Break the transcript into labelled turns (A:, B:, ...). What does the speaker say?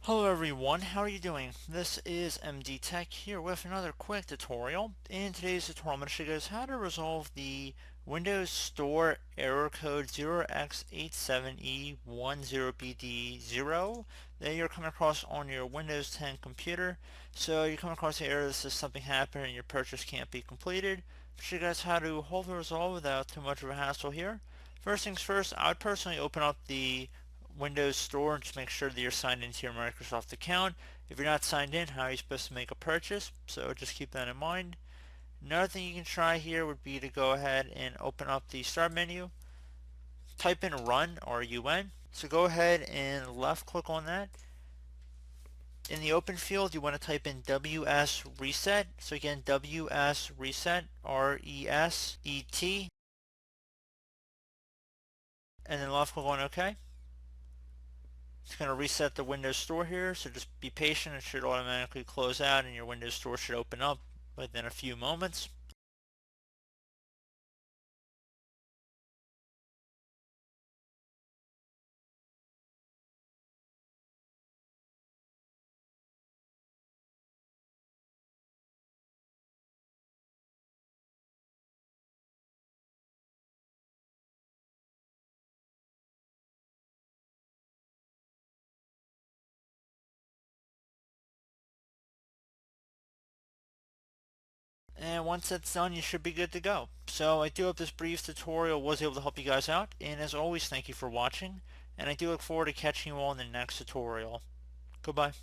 A: Hello everyone, how are you doing? This is MD Tech here with another quick tutorial. In today's tutorial, I'm going to show you guys how to resolve the Windows Store error code 0x87E10BD0 that you're coming across on your Windows 10 computer. So you come across the error that says something happened and your purchase can't be completed. I'll show you guys how to hopefully resolve without too much of a hassle here. First things first, I would personally open up the Windows Store and just make sure that you're signed into your Microsoft account. If you're not signed in, how are you supposed to make a purchase? So just keep that in mind. Another thing you can try here would be to go ahead and open up the Start menu, type in Run, R-U-N. So go ahead and left click on that. In the open field, you want to type in WS Reset. So again, WS Reset, R-E-S-E-T, and then left click on OK. It's going to reset the Windows Store here, so just be patient. It should automatically close out and your Windows Store should open up within a few moments. And once that's done, you should be good to go. So I do hope this brief tutorial was able to help you guys out. And as always, thank you for watching. And I do look forward to catching you all in the next tutorial. Goodbye.